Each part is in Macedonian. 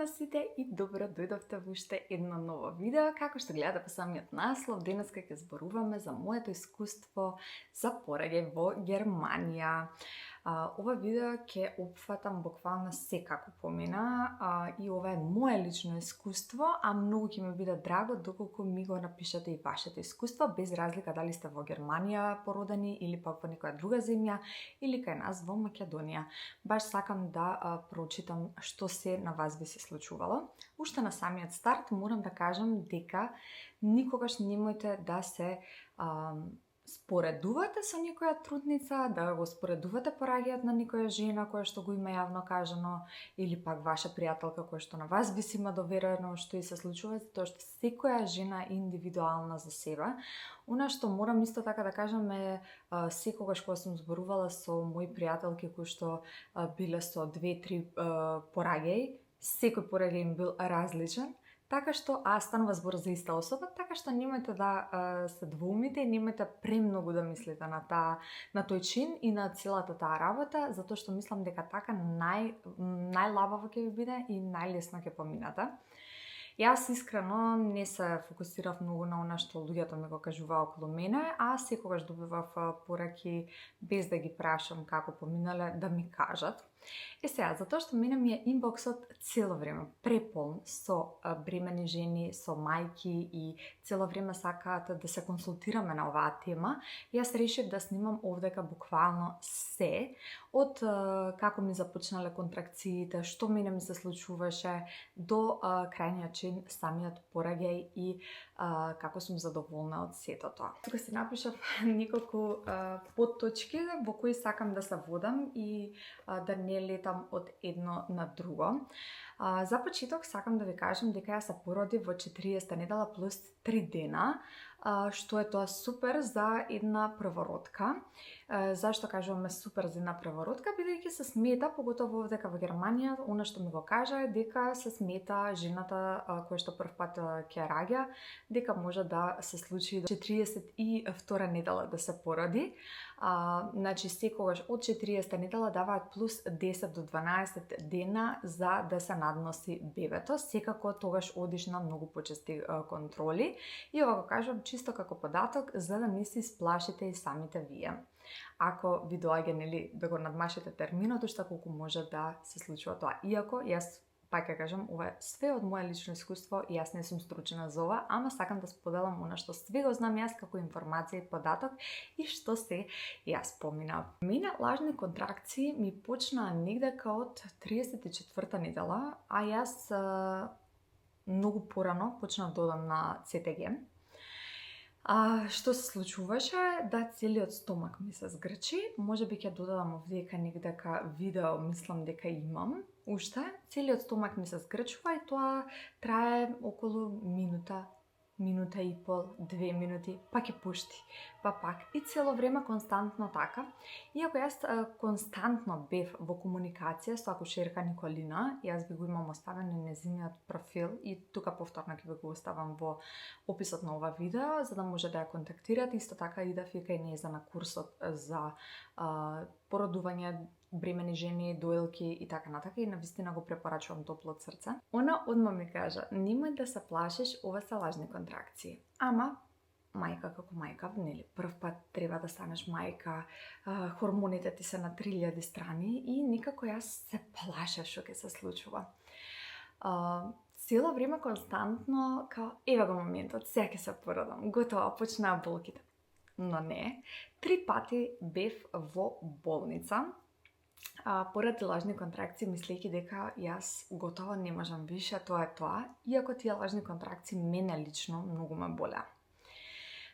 на сите и добро дојдовте во уште едно ново видео. Како што гледате по самиот наслов, денеска ќе зборуваме за моето искуство за пораѓај во Германија. Ова видео ќе опфатам буквално се како помина и ова е мое лично искуство, а многу ќе ми биде драго доколку ми го напишете и вашето искуство, без разлика дали сте во Германија породени или пак во некоја друга земја или кај нас во Македонија. Баш сакам да прочитам што се на вас би се случувало. Уште на самиот старт морам да кажам дека никогаш немојте да се споредувате со некоја трудница, да го споредувате пораѓајот на некоја жена која што го има јавно кажано или пак ваша пријателка која што на вас би се има доверено што и се случува, тоа што секоја жена е индивидуална за себе. Она што морам исто така да кажам е секогаш кога сум зборувала со мои пријателки кои што биле со 2-3 пораѓаи, секој пораѓај им бил различен. Така што, станува збор за иста особа, така што немојте да се двоумите и немојте премногу да мислите на тој чин и на целата таа работа, затоа што мислам дека така најлабаво ќе ви биде и најлесно ќе поминате. Јас искрено не се фокусирав многу на она што луѓето ми го кажуваа околу мене, а секогаш добивав пораки без да ги прашам како поминале да ми кажат. Сега, затоа што мене ми е инбоксот цело време преполн со бремени жени, со мајки и цело време сакаат да се консултираме на оваа тема, јас решив да снимам овдека буквално се, од како ми започнале контракциите, што мене ми се случуваше, до крајниот чин самиот пораѓај и како сум задоволна од сето тоа. Тука си напишав неколку подточки во кои сакам да се водам и да не летам од едно на друго. За почеток сакам да ви кажам дека ја се породив во 40-та недела плюс 3 дена, што е тоа супер за една првородка. Зашто кажуваме супер за една првородка? Бидејќи се смета, поготово овдека во Германија, она што ми го кажа е дека се смета жената која што првпат ќе раѓа, дека може да се случи 42 недела да се породи. Значи секогаш од 40-та недела даваат плюс 10 до 12 дена за да се надноси бебето. Секако тогаш одиш на многу почести контроли и ова го кажам чисто како податок за да не се исплашите и самите вие. Ако ви доаѓа да го надмашите терминот, уште колку може да се случува тоа. Иако јас пак ја кажам, ова е све од мое лично искуство и јас не сум стручна за ова, ама сакам да споделам она што све го знам јас како информација и податок и што се јас поминав. Мене лажни контракции ми почнаа негдека од 34-та недела, а јас многу порано почнав да одам на ЦТГ. Што се случуваше? Да целиот стомак ми се згрчи. Можеби ќе додадам овдека негдека видео, мислам дека имам. Уште, целиот стомак ми се згрчува и тоа трае околу минута и пол, 2 минути, па ќе пушти, па пак. И цело време константно така. Иако јас константно бев во комуникација со акушерка Николина, јас би го имам оставен на нејзиниот профил и тука повторно ќе ви го оставам во описот на ова видео, за да може да ја контактирате. Исто така идав и кај нејза на курсот за породување, бремени жени, доилки и така натака и навистина го препорачувам топло од срце. Она одма ми кажа, немој да се плашиш, ова се лажни контракции. Ама, мајка како мајка, прв пат треба да станеш мајка, хормоните ти се на 3000 страни и никако јас се плашев што ќе се случува. Цело време константно, као, еве го моментот, сега ќе се породам, готово, почнаа болките. Но не, 3 пати бев во болница, поради лажни контракции, мислејќи дека јас готово не можам више, тоа е тоа, иако тие лажни контракции мене лично многу ме болеа.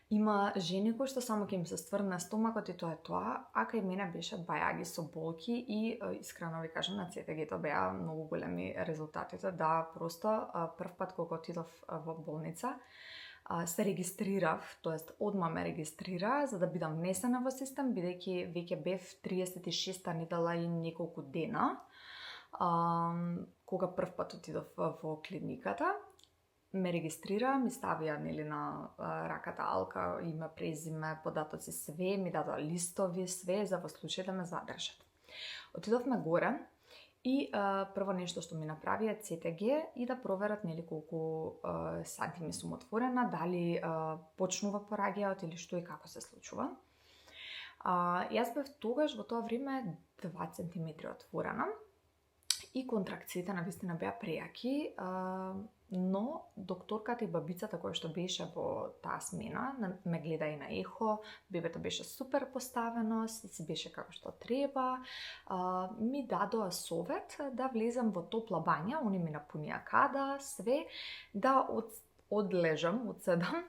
Има жени кои што само ќе им се стврне стомакот и тоа е тоа, а кај мене беше бајаги со болки и искрено ви кажам на ЦТГ-то беа многу големи резултатите, да просто прв пат кога отидов во болница се регистрирав, тоест одма ме регистрира за да бидам внесена во систем, бидејќи веќе бев 36-та недела и неколку дена, кога прв пат отидов во клиниката. Ме регистрира, ми ставија на раката алка, име, презиме, податоци, све, ми дадоа листови, све за во случај да ме задржат. Отидовме горе И прво нешто што ми направи е ЦТГ и да проверат нели колку сантими сум отворена, дали почнува пораѓајот или што и како се случува. Јас бев тогаш во тоа време 2 центиметри отворена и контракциите навистина беа прејаки, но докторката и бабицата која што беше во таа смена ме гледа и на ехо, бебето беше супер поставено, си беше како што треба, ми дадоа совет да влезам во топла бања, они ми напунија када, све, да одлежам, одседам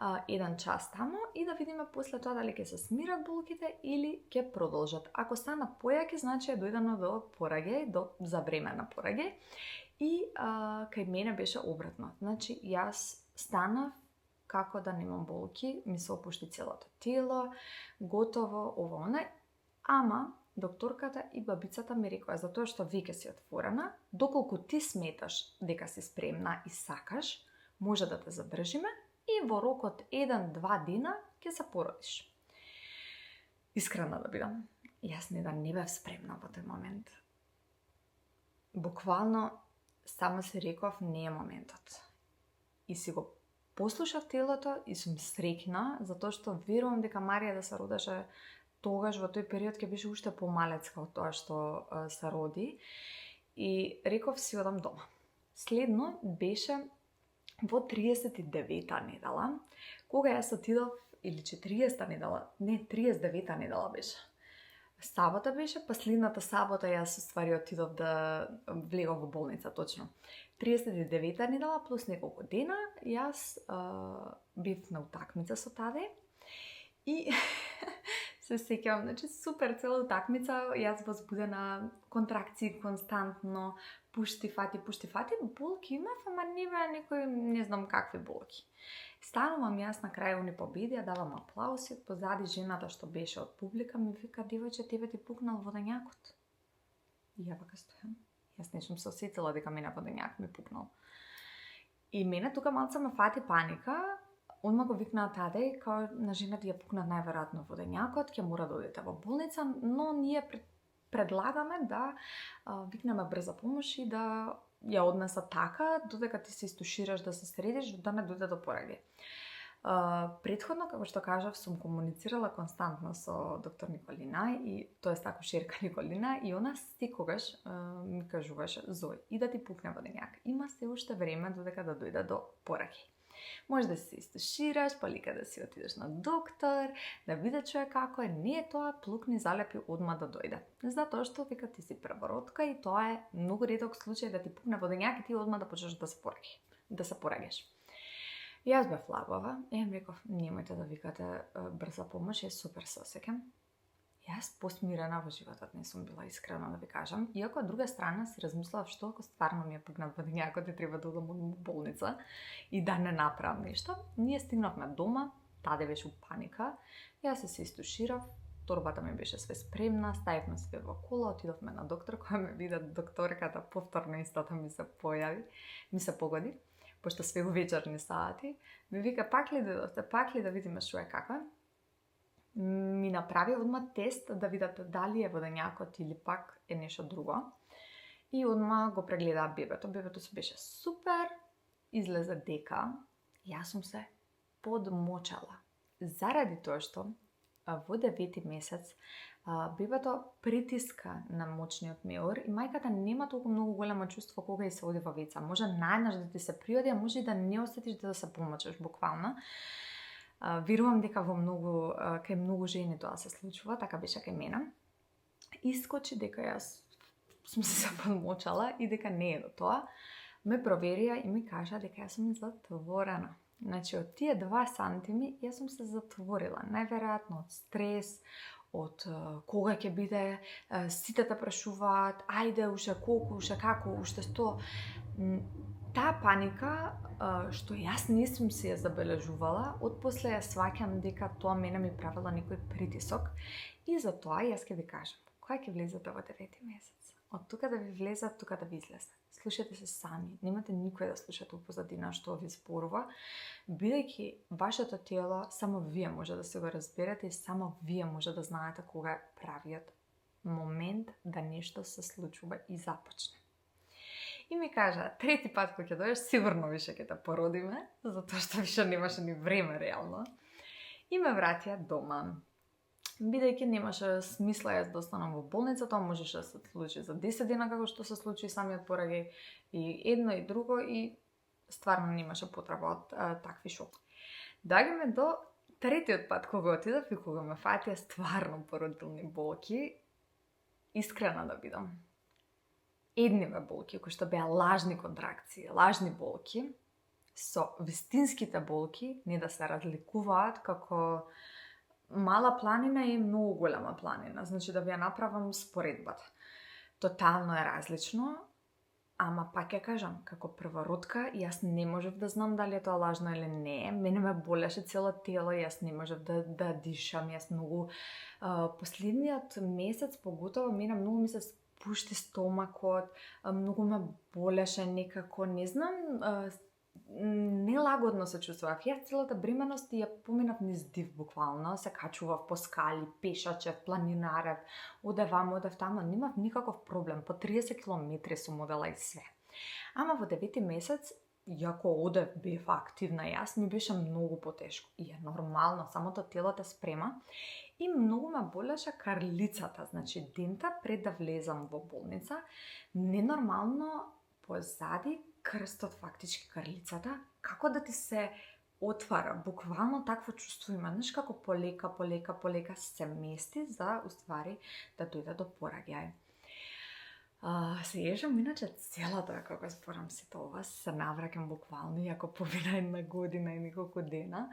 1 час тамо и да видиме после тоа дали ќе се смират болките или ќе продолжат. Ако станат појаки, значи е дојдено до пораѓај, за време на пораѓај. И кај мене беше обратно. Значи, јас станав како да немам болки, ми се опушти целото тело, готово, ова, ама докторката и бабицата ми рекоа, затоа што веќе си отворена, доколку ти сметаш дека си спремна и сакаш, може да те задржиме и во рок од 1-2 дена ќе се породиш. Искрена да бидам, јас не бев спремна во тој момент. Буквално само си реков, не е моментот. И си го послушав телото и сум среќна, затоа што верувам дека Марија да се родеше тогаш во тој период ќе беше уште помалецка од тоа што се роди. И реков си одам дома. Следно беше во 39-та недела, кога јас отидов, или 40-та недела, не, 39-та недела беше. Сабота беше, последната сабота јас ствари отидов да влегов во болница, точно. 39-та недела плюс неколку дена, јас бев на утакмица со таде и се сеќавам, значи супер цела утакмица, јас возбудена, контракции константно, пушти фати, болки имав, ама не беа некои, не знам какви болки. Станувам јас на крај, они победија, давам аплауси, позади жената што беше од публика ми вика, девојче, тебе ти пукнал водењакот. И ја вака стојам. Јас не сум се осетила дека мене водењак ми пукнал. И мене тука малце ме фати паника, одма го викнаа таде и као на жената ја пукна најверојатно водењакот, ќе мора да одите во болница, но ние предлагаме да викнеме брза помош и да ја однесат така, додека ти се истушираш да се средиш, да не дојде до пораѓај. Претходно, како што кажав, сум комуницирала константно со доктор Николина и тоест акушерка Николина и она секогаш ми кажуваше, Зој, и да ти пукне водењак, има се уште време додека да дојде до пораѓај. Може да се истушираш, полека да си отидеш на доктор, да биде човек како е, не е тоа, плукни, залепи одма да дојде. Затоа што вика ти си првородка и тоа е многу реток случај да ти пукне водењак и ти одма да почнеш да се пораѓаш. Јас бев лагова и им реков, немојте да викате брза помош, јас супер се осеќам. Јас посмирена во животот не сум била, искрено да ви кажам. Иако, од друга страна, си размислав што ако стварно ми ја пукнат водењакот и треба да одам во болница и да не направам нешто. Ние стигнавме дома, таде беше у паника. Јас се истуширав, торбата ми беше све спремна, ставивме све во кола, отидовме на доктор, која ме вида докторката, повторно истото ми се погоди, пошто све у вечерни сати. Ми вика, пак ли да видиме што е како е? Ми направи одма тест да видат дали е водењакот или пак е нешто друго. И одма го прегледаа бебето. Бебето се беше супер. Излезе дека јас сум се подмочала. Заради тоа што во 9 месец бебето притиска на мочниот меор и мајката нема толку многу големо чувство кога и се оди во веца. Може најнаш да ти се приоди, а може и да не осетиш да се помочеш буквално. Верувам дека кај многу жени тоа се случува, така беше кај мене. Искочи дека јас сум се подмочала и дека не е до тоа. Ме проверија и ми кажа дека јас сум затворена. Значи, од тие 2 сантими јас сум се затворила. Најверојатно од стрес, од кога ќе биде, сите те прашуваат, ајде, уште колку, уште како, уште 100. Таа паника, што јас не сум се ја забележувала, отпосле ја сваќам дека тоа мене ми правила некој притисок и затоа јас ќе ви кажам, кога ќе влезете во 9 месец. Од тука да ви влезат, тука да ви излезат. Слушате се сами, немате никој да слушате у позадина што ви зборува, бидејќи вашето тело само вие може да се го разберете и само вие може да знаете кога е правиот момент да нешто се случува и започне. И ми кажа, трети пат кога ќе дојдеш, сигурно више ќе те породиме, затоа што више немаше ни време реално. И ме вратија дома. Бидејќи немаше смисла јас да останам во болница, тоа можеше да се случи за 10 дена како што се случи самиот пораѓај и едно и друго и стварно немаше потреба од такви шок. Доаѓаме до третиот пат кога отидов и кога ме фатија стварно породилни болки, искрена да бидам. Едниве болки, кои што беа лажни контракции, лажни болки, со вистинските болки не да се разликуваат како мала планина и многу голема планина. Значи да ви ја направам споредбата. Тотално е различно, ама пак ја кажам, како првородка, јас не можев да знам дали е тоа лажно или не. Мене ме болеше цело тело, јас не можев да дишам, јас многу... Последниот месец, поготово, мене многу ми се спушти стомакот, многу ме болеше некако, не знам, нелагодно се чувствував. Јас целата бременост ја поминав низ див буквално, се качував по скали, пешачев, планинарев, одев вамо, одев тамо, немав никаков проблем, по 30 километри сум одела и све. Ама во 9 месец, јако одев, бев активна јас, ми беше многу потешко. И е нормално, самото тело те спрема. И многу ме болеше карлицата, значи дента пред да влезам во болница, ненормално позади крстот фактички карлицата, како да ти се отвара, буквално такво чувство има, знаеш како полека се мести за уствари да дојде до пораѓај. Се ежам, иначе целата, како спорам сето ова, се навраќам буквално, иако помина една година и неколку дена.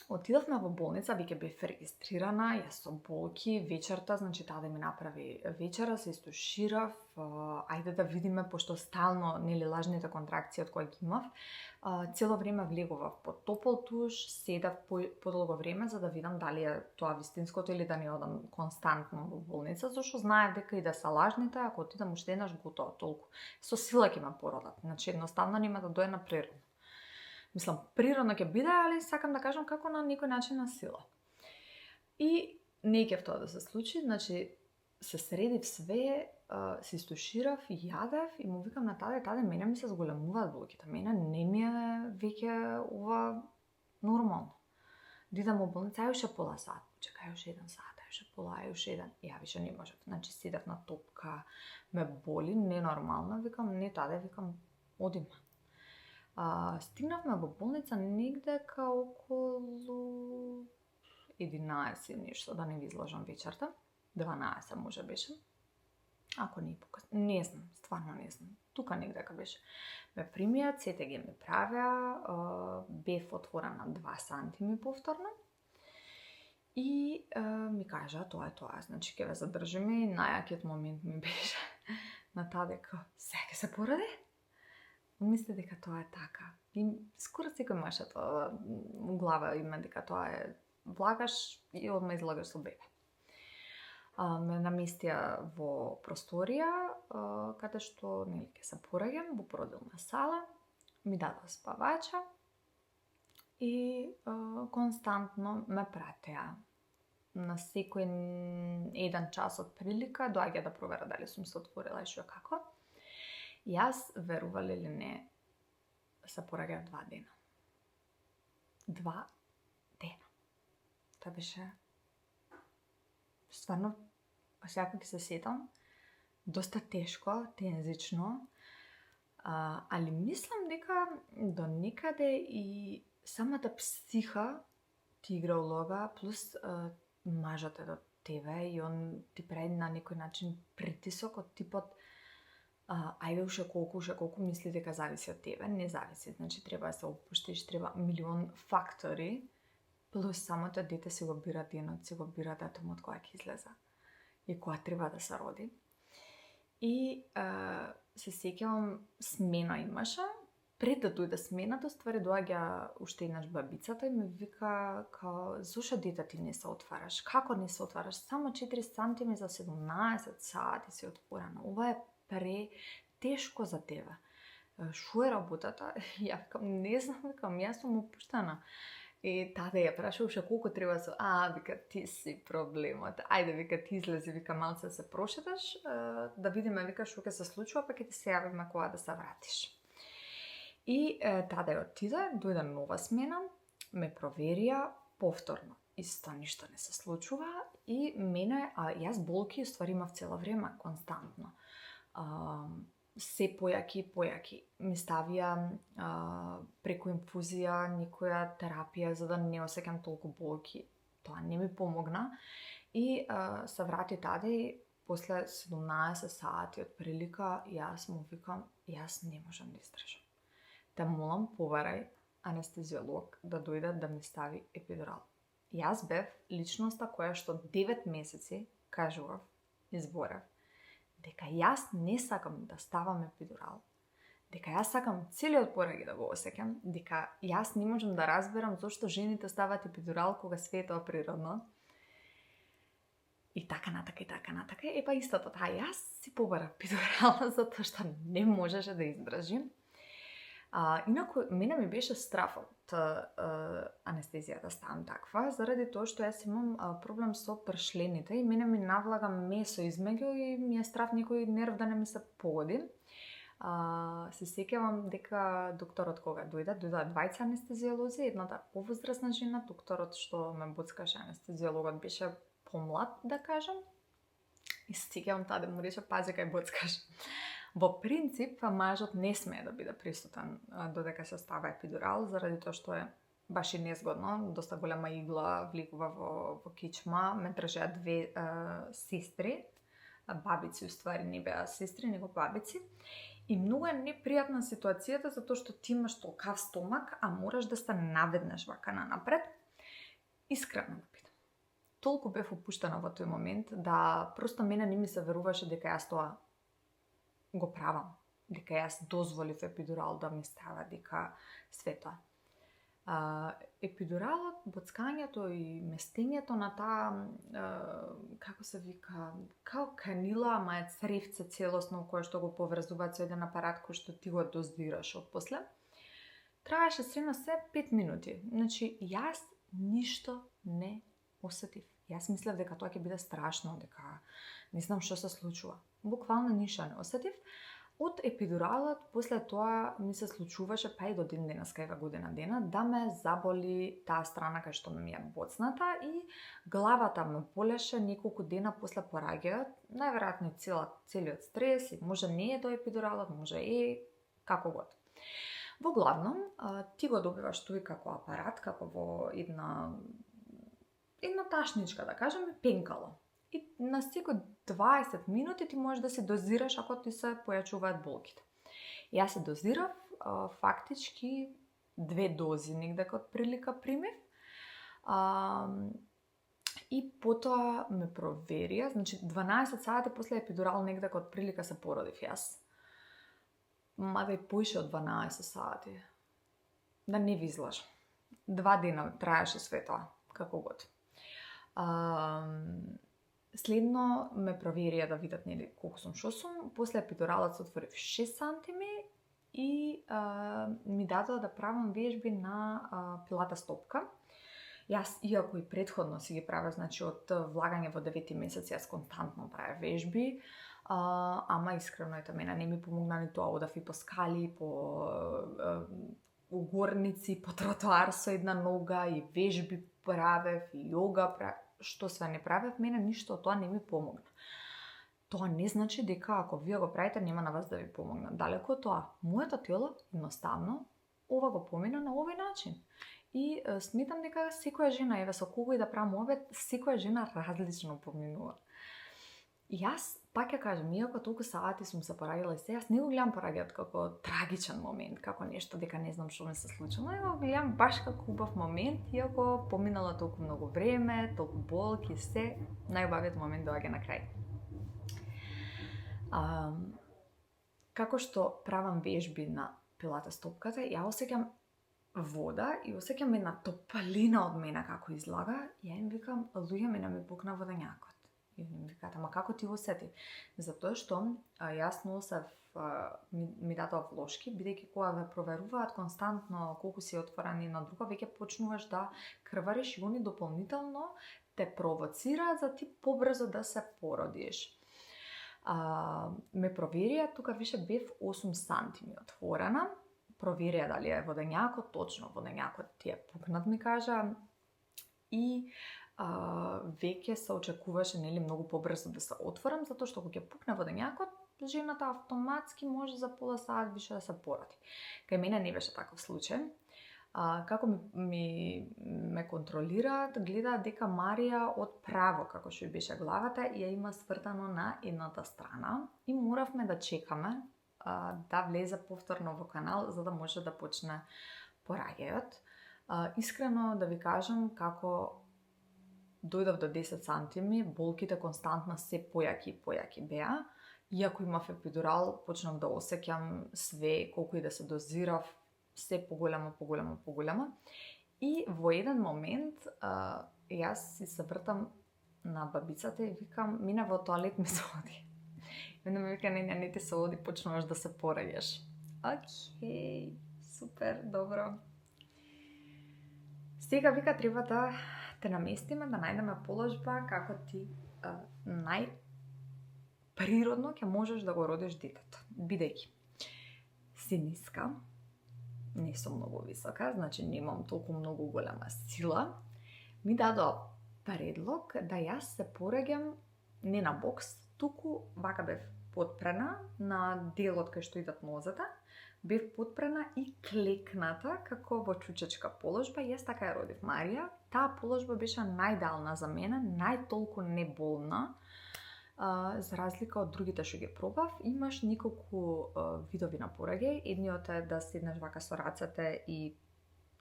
Отидовме во болница, веќе бев регистрирана, јас со болки, вечерта, значи таде ми направи вечера, се истуширав, ајде да видиме, пошто стално, нели, лажните контракции од кои ги имав, цело време влегував под топол туш, седав подолго време за да видам дали е тоа вистинското или да не одам константно во болница, зашто знаев дека и да се лажните, ако отидам уште еднаш готово толку. Со сила ќе ме породат, значи едноставно нема да дојде на природно. Мислам, природно ќе биде, али сакам да кажам како на некој начин на сила. И не ќе тоа да се случи, значи се средив све, се истуширав и јадев и му викам на таде, мене ми се зголемуваат болките, мене не ми е веќе ова нормално. Дидам во болница, ај уште пола сат, чекај уште 1 сат, ај уште пола, ај уште 1, ја више не можев. Значи седев на топка, ме боли, ненормално, викам, не таде, викам, одиме. Стигнавме во болница негдека околу 11 нешто, да не ви изложам вечерта. 12 може беше. Ако не покасно. Не знам, стварно не знам. Тука негдека беше. Ме примијат, ЦТГ ми правеа, бев отворена 2 сантими повторно. И ми кажа, тоа е тоа, значи ќе ве задржиме и најакиот момент ми беше на таа дека сега се породи. Мисли дека тоа е така. И скоро секој маше тоа у глава има дека тоа е влагаш и одма излагаш со бебе. Ме наместија во просторија, каде што нели ќе се пораѓам, во породилна сала, ми дадоа спавача и константно ме пратеа. На секој 1 час од прилика доаѓа да провера дали сум се отворила и што како. Јас, верували или не, се пораѓав 2 дена. 2 дена. Тоа беше стварно, сега ќе се сетам, доста тешко, тензично, али мислам дека до некаде и самата психа ти игра улога, плюс мажот е до тебе и он ти прави на некој начин притисок од типот ајде уште колку мисли дека зависи од тебе, не зависи, значи треба да се опуштиш, треба милион фактори, плюс самото дете си го бира денот, си го бира датумот кога ќе излезе и кога треба да се роди. И се сеќавам, смена имаше, пред да дојде смената, ствари доаѓа уште еднаш бабицата и ме вика као, зошто дете ти не се отвараш? Како не се отвараш? Само 4 сантими за 17 сати си отворена. Ова е тешко за тебе. Шо е работата? Ја викам, не знам, викам, јас сум опуштена. И тата ја прашуваше колку треба со, вика, ти си проблемот. Ајде, вика, ти излези, вика, малце се прошеташ, да видиме, вика, што ќе се случува, па ќе ти се јавиме кога да се вратиш. И тата ја отиде, дојде нова смена, ме проверија повторно. Исто ништо не се случува и мене, јас болки ствари имав цело време, константно. Се појаки. Ми ставија преку инфузија некоја терапија за да не осеќам толку болки. Тоа не ми помогна. И се врати таде и после 17 сати од прилика јас му викам, јас не можам да издржам. Те молам, побарај анестезиолог да дојде да ми стави епидурал. Јас бев личноста која што 9 месеци кажував, изборев, дека јас не сакам да ставам епидурал, дека јас сакам целиот пораѓај да го осеќам, дека јас не можам да разберам зошто жените стават епидурал кога све тоа природно. И така натака. Епа истото, јас си побарав епидурал затоа што не можеше да издржим. Инаку, мене ми беше страф од анестезија да ставам таква, заради тоа што јас имам проблем со пршлените и мене ми навлага месо измеѓу и ми е страф некој нерв да не ми се погоди. Се сеќавам дека докторот кога дојде двајца анестезиолози, едната повозрасна жена, докторот што ме боцкаше, анестезиологот беше помлад, да кажам. И се сеќавам таде му рече, пази кај боцкаш. Во принцип, мажот не смее да биде присутен додека се става епидурал, заради тоа што е баш и незгодно, доста голема игла влегува во кичма, ме држеа две сестри, бабици, уствари не беа сестри, него бабици. И многу е непријатна ситуацијата, затоа што ти имаш толкав стомак, а мораш да се наведнеш вака напред. Искрено да питам. Толку бев опуштена во тој момент, да просто мене не ми се веруваше дека јас тоа го правам, дека јас дозволив епидурал да ми става, дека све тоа. Епидуралот, боцкањето и местењето на таа, како се вика, као канила, ама е цревце целосно кое што го поврзуваат со еден апарат кој што ти го доздираш отпосле, траеше средно се 5 минути. Значи, јас ништо не осетив. Јас мислев дека тоа ќе биде страшно, дека не знам што се случува. Буквално ништо не осетив. Од епидуралот, после тоа ми се случуваше, па и до ден денеска, ева година дена, да ме заболи таа страна кај што ми е боцната и главата ме болеше неколку дена после пораѓајот, најверојатно целиот стрес, и може не е до епидуралот, може е како год. Во главном, ти го добиваш тој како апарат, како во една ташничка, да кажеме, пенкало. И на секој 20 минути ти можеш да се дозираш ако ти се појачуваат болките. Јас се дозирав, фактички 2 дози негде од прилика примев. И потоа ме проверија, значи 12 сати после епидурал негде од прилика се породив јас. Мада и поише од 12 сати. Да не ви излажам. 2 дена траеше све тоа, како год. Следно ме проверија да видат нели колку сум, што сум. После епидуралот се отворив 6 сантими и ми дадоа да правам вежби на пилата стопка. Јас, иако и претходно си ги правев, значи од влагање во 9 месец, јас константно правев вежби, ама искрено ето мене не ми помогна ни тоа, одав и по скали, по угорници, по тротоар со една нога и вежби правев и јога правев. Што све не правев, мене ништо од тоа не ми помогна. Тоа не значи дека ако вие го правите, нема на вас да ви помогна. Далеко од тоа. Моето тело, едноставно, ова го помина на овој начин. И сметам дека секоја жена, еве со кого и да правам обед, секоја жена различно поминува. Јас, пак ја кажам, иако толку сати сум се пораѓала и се, јас не го гледам пораѓајот како трагичен момент, како нешто дека не знам што ми се случило, но го гледам баш како убав момент, иако поминало толку многу време, толку болки, се, најубавиот момент доаѓа на крај. Како што правам вежби на пилата стопката, ја осеќам вода и осеќам една топлина од мене како излага, ја им викам, луѓе, мене ми пукна водењакот. И ми викаат, ама како ти осети? Затоа што јас носев ми дадоа влошки, бидејќи кога ве проверуваат константно колку си отворен една друга, веќе почнуваш да крвариш и они дополнително те провоцираат за ти побрзо да се породиш. Ме проверија, тука више бев 8 сантими отворена, проверија дали е водењакот, точно водењакот ти е пукнат, ми кажа, и веќе се очекуваше многу побрзо да се отворам, затоа што кога ќе пукне водењакот, жената автоматски може за пола сат више да се породи. Кај мене не беше таков случај. Како ме контролираат, гледаат дека Марија од право, како што беше главата, ја има свртано на едната страна и моравме да чекаме да влезе повторно во канал за да може да почне пораѓајот. Искрено да ви кажам, како дојдов до 10 сантими, болките константно се појаки и појаки беа. Иако имав епидурал, почнав да осеќам све, колку и да се дозирав, се поголемо. И во еден момент, јас се вртам на бабицата и викам, мине во тоалет ми се оди. И onda ми вика, не ти се оди, почнуваш да се пораѓаш. Океј, супер, добро. Сега вика, треба да те наместиме, да најдеме положба како ти најприродно ќе можеш да го родиш детето. Бидејќи си ниска, не сум многу висока, значи немам толку многу голема сила, ми дадоа предлог да јас се пораѓам не на бокс, туку вака бев потпрена на делот кај што идат нозете, бев потпрена и клекната како во чучечка положба. Јас така ја родив Марија. Таа положба беше најдална за мене, најтолку неболна, за разлика од другите што ги пробав. Имаш неколку видови на пораѓај. Едниот е да седнеш вака со рацете и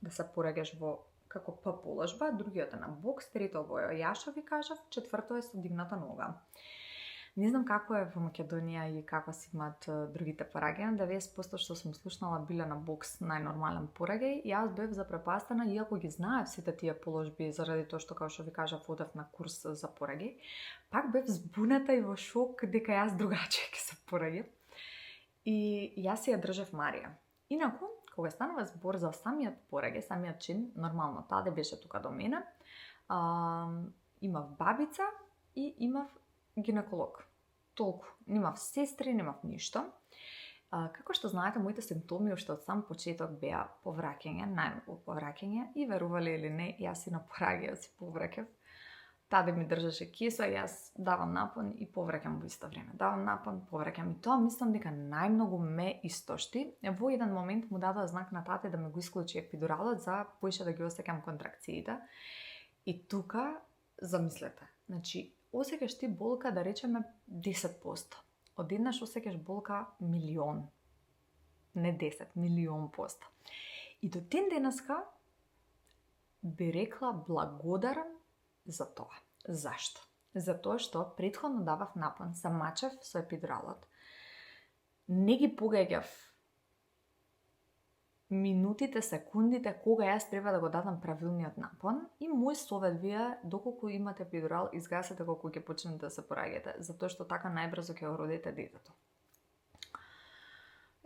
да се пораѓаш во како П положба, другиот е на бокс, трето во јашо ви кажав, четврто е со дигната нога. Не знам како е во Македонија и како си имаат другите пораѓања, 90% што сум слушнала биле на бокс најнормален пораѓај. Јас бев запрепастена, иако ги знаев сите тие положби, заради тоа што, како што ви кажав, одев на курс за пораѓај, пак бев збуната и во шок дека јас другачи ќе се пораѓам. И јас си ја држев Марија. Инаку, кога станува збор за самиот пораѓај, самиот чин, нормално таде беше тука до мене, имав бабица и имав гинеколог. Толку. Немав сестри, немав ништо. Како што знаете, моите симптоми уште од сам почеток беа повраќање, најмногу повраќање, и верували или не, јас и на пораѓајот си повраќав. Таде ми држаше кеса, јас давам напон и повраќам во исто време. Давам напон, повраќам, и тоа мислам дека најмногу ме истошти. Во еден момент му дадоа знак на тате да ме го исклучи епидуралот за поише да ги осеќам контракциите. И тука, замислете, значи, осеќаш ти болка, да речеме 10%. Одеднаш осеќаш болка милион. Не 10, милион %. И до ден денеска би рекла благодарам за тоа. Зашто? Затоа што претходно давав напон, се мачев со епидуралот. Не ги погаѓав минутите, секундите кога јас треба да го дадам правилниот напон, и мој совет ви е, доколку имате епидурал, изгасете го кога ќе почнете да се пораѓате, затоа што така најбрзо ќе го родите детето.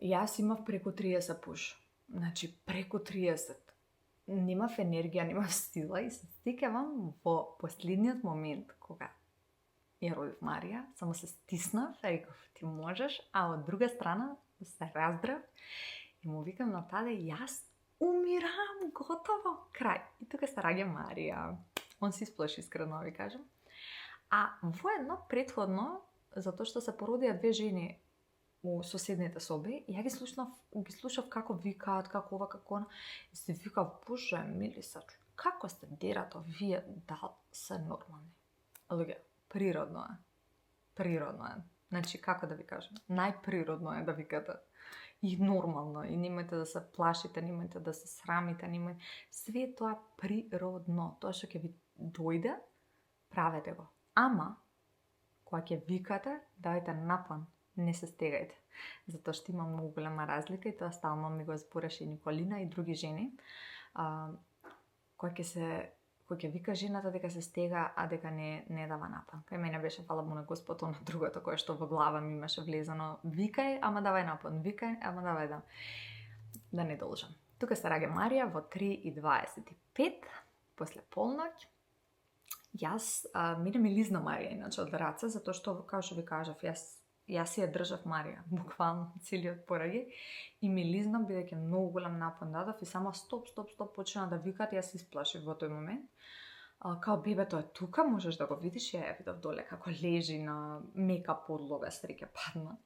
Јас имав преку 30 пуш. Значи преку 30. Немав енергија, немав сила и се стикавам во последниот момент кога ја родив Марија, само се стиснав, реков ти можеш, а од друга страна се раздрав и му викам на таде, јас умирам, готово, крај. И тука се раѓа Марија. Он се исплаши, искрено ви кажам. А воедно предходно, затоа што се породија две жени у соседните соби, ја ги слушав како викаат, како ова, како она, и се викав, боже, Милиса, како сте дерато вие, да се нормални. Луѓе, природно е. Природно е. Значи, како да ви кажам, најприродно е да викате. И нормално, и немајте да се плашите, немајте да се срамите, немајте... Све тоа природно, тоа што ќе ви дојде, правете го. Ама, кога ќе викате, дајте напон, не се стегајте. Затоа што има многу голема разлика и тоа стално ми го збореше и Николина и други жени. Кога кој ќе вика жената дека се стега, а дека не дава напан. Кај мене беше, фала му на Господ, на другото кое што во глава ми имаше влезено, викај, ама давај напан, викај, ама давај да не должам. Тука се раѓа Марија во 3:25, после полноќ. Јас, мене ми лизна Марија иначе од раце, затоа што, како што ви кажав, јас си ја држав Марија, буквално целиот пораѓај, и ми лизна, бидејќи многу голем напон дадов и само стоп, почна да викат, јас се исплашив во тој момент. Као бебето е тука, можеш да го видиш, ја видов доле како лежи на мека подлога, среќа падна.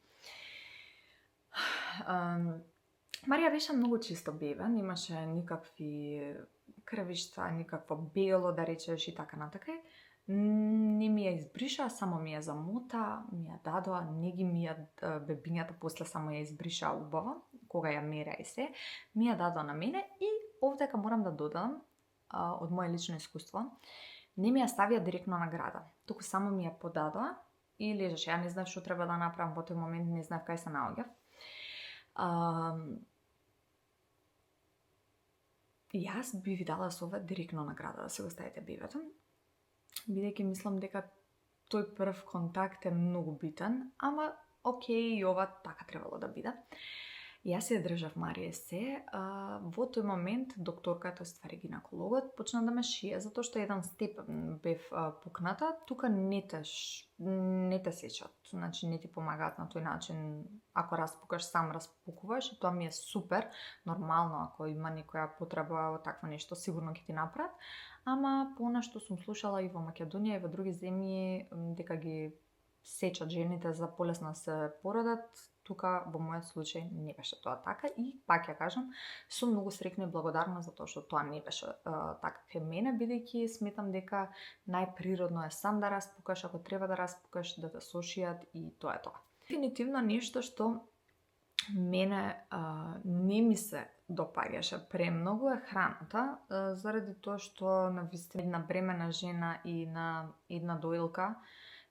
Марија беше многу чисто бебе, немаше никакви крвишта, никакво бело, да речеш, и така натака. Не ми ја избриша, само ми ја замота, ми ја дадоа, не ги мијат бебињата, после само ја избриша убаво, кога ја мереа и се, ми ја дадоа на мене и овдека морам да додам, од моје лично искуство, не ми ја ставија директно на града, туку само ми ја подадоа и лежеше. Ја не знаев што треба да направам во тој момент, не знаев кај се наоѓав. Јас би ви дала совет директно на града да се го ставите бебето, бидејќи мислам дека тој прв контакт е многу битен, ама окей, и ова така требало да биде. Јас ја држав Марија се, во тој момент докторката, ствари гинекологот, почна да ме шие, затоа што еден степ бев пукната, тука не те сечат, значи не ти помагаат на тој начин, ако распукаш, сам распукуваш, и тоа ми е супер, нормално, ако има некоја потреба од такво нешто, сигурно ќе ти направат, ама по она што сум слушала и во Македонија и во други земји, дека ги сечат жените за полесно да се породат, тука во мојот случај не беше тоа така и пак ја кажам, сум многу среќна и благодарна за тоа што тоа не беше така кај мене, бидејќи сметам дека најприродно е сам да распукаш, ако треба да распукаш, да те сошијат и тоа е тоа. Дефинитивно нешто што мене не ми се допаѓаше премногу е храната, заради тоа што навистина една бремена жена и на една доилка,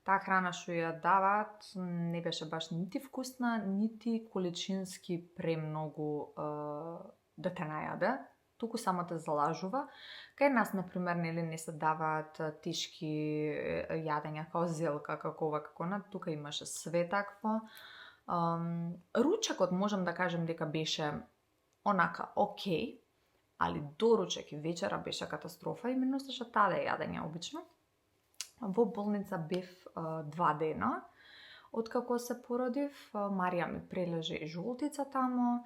таа храна што ја даваат не беше баш нити вкусна, нити количински премногу да те најаде, туку само те залажува. Кај нас, например, не се даваат тешки јадења, као зелка, како ова, како она, тука имаше све такво. Ручекот можам да кажем дека беше онака окей, али доручек и вечера беше катастрофа и ми носеше таде јадење обично. Во болница бев 2 дена, откако се породив. Марија ми прележи и жолтица тамо,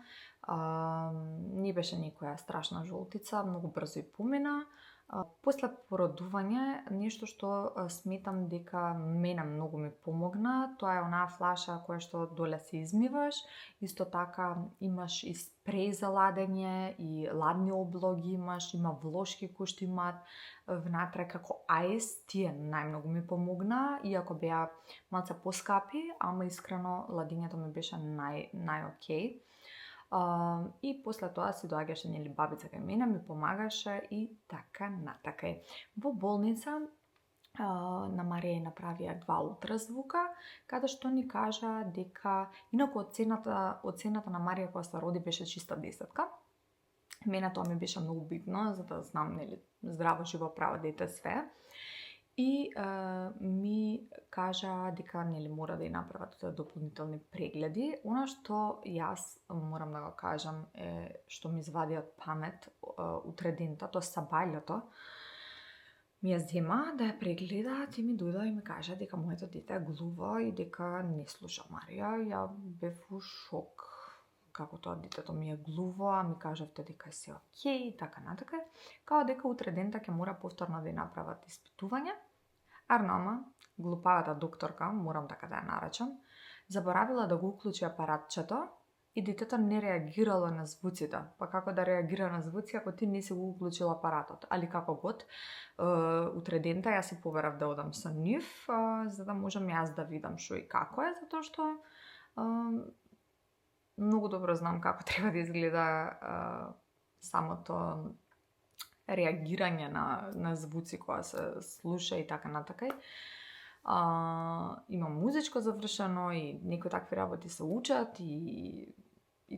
не беше никоја страшна жолтица, многу брзо и помина. После породување, нешто што сметам дека мене многу ми помогна, тоа е онаа флаша која што доле се измиваш, исто така имаш и спреј за ладење, и ладни облоги имаш, има влошки кои што имаат внатре како ајс, тие најмногу ми помогна, иако беа малце поскапи, ама искрено ладењето ми беше нај-окей. И после тоа си доаѓаше нели бабица кај мене, ми помагаше и така натака. Во болница на Марија направија 2 ултразвука, каде што ни кажа дека инаку оцената на Марија кога се роди беше чиста 10. Мене тоа ми беше многу битно, за да знам нели здраво, живо, право дете све. И ми кажа дека нели мора да ја направат дополнителни прегледи. Она што јас морам да го кажам е што ми извади од памет утре дента, тоа сабајлото, ми ја зема да ја прегледаат и ми дојдоа и ми кажа дека моето дете е глуво и дека не слуша Марија. Ја бев у шок. Како тоа детето ми е глуво, а ми кажавте дека се окей и така натака. Као дека утре дента ќе мора повторно да ја направат испитување. Арнома, глупавата докторка, морам така да ја наречам, заборавила да го уклучи апаратчето и детето не реагирало на звуците. Па како да реагира на звуци ако ти не си го уклучил апаратот? Али како год, утре дента јас си поверав да одам со нив, за да можам јас да видам што и како е, затоа што многу добро знам како треба да изгледа самото реагирање на звуци кога се слуша и така натака. Има музичко завршено и некои такви работи се учат и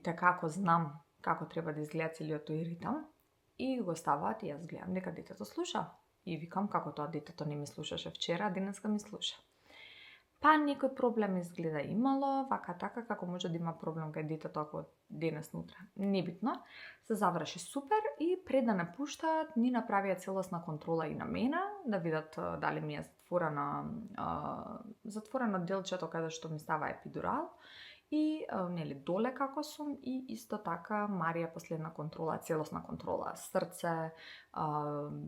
така ако знам како треба да изгледа целиот тој ритам и го ставаат и јас гледам дека детето слуша. И викам, како тоа детето не ми слушаше вчера, денеска ми слуша. Па некој проблем изгледа имало, вака така, како може да има проблем кај детето ако денес нутре. Небитно, се заврши супер и пред да напуштаат, ни направија целосна контрола и на мене, да видат дали ми е затворено делчето каде што ми става епидурал. И нели доле како сум и исто така Марија последна контрола, целосна контрола, срце,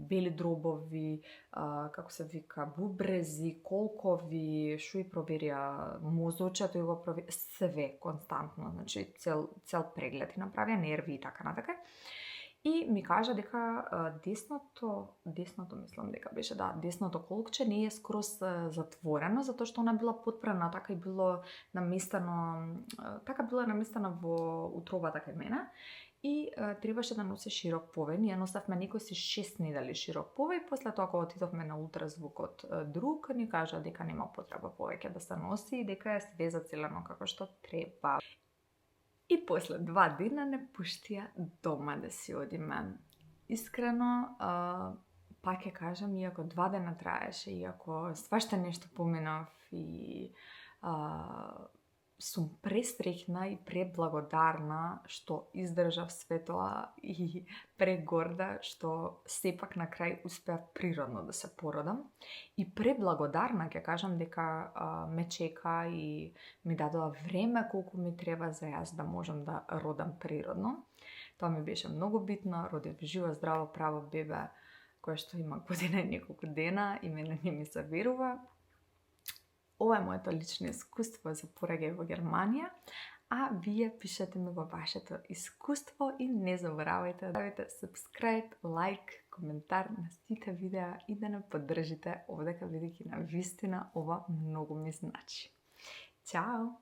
бели дробови, како се вика, бубрези, колкови, што и проверија мозочето и го проверија све константно, значи цел преглед и направија нерви и така натака. И ми кажа дека десното мислам дека беше, десното колкче не е скроз затворено, затоа што она била потпрана, така било наместено во утробата кај мене. И требаше да носи широк повеј. Ние носевме некои 6 недели широк повеј. После тоа кога отидовме на ултразвук од друг, ни кажа дека нема потреба повеќе да се носи и дека е све зацелено како што треба. И после 2 дена не пуштија дома да си одиме. Искрено, пак ќе кажам, иако 2 дена траеше, иако свашта нешто поминав и сум престрехна и преблагодарна што издржав све тоа и прегорда што сепак на крај успеав природно да се породам. И преблагодарна ќе кажам дека ме чека и ми дадоа време колку ми треба за јас да можам да родам природно. Тоа ми беше многу битно, родев живо, здраво, право бебе кое што има година и неколку дена и мене не ми се верува. Ова е моето лично искуство за пораѓај во Германија, а вие пишете ми во вашето искуство и не заборавајте да ставите subscribe, лайк, коментар на сите видеа и да не поддржите овдека, бидејќи на вистина ова многу ми значи. Чао!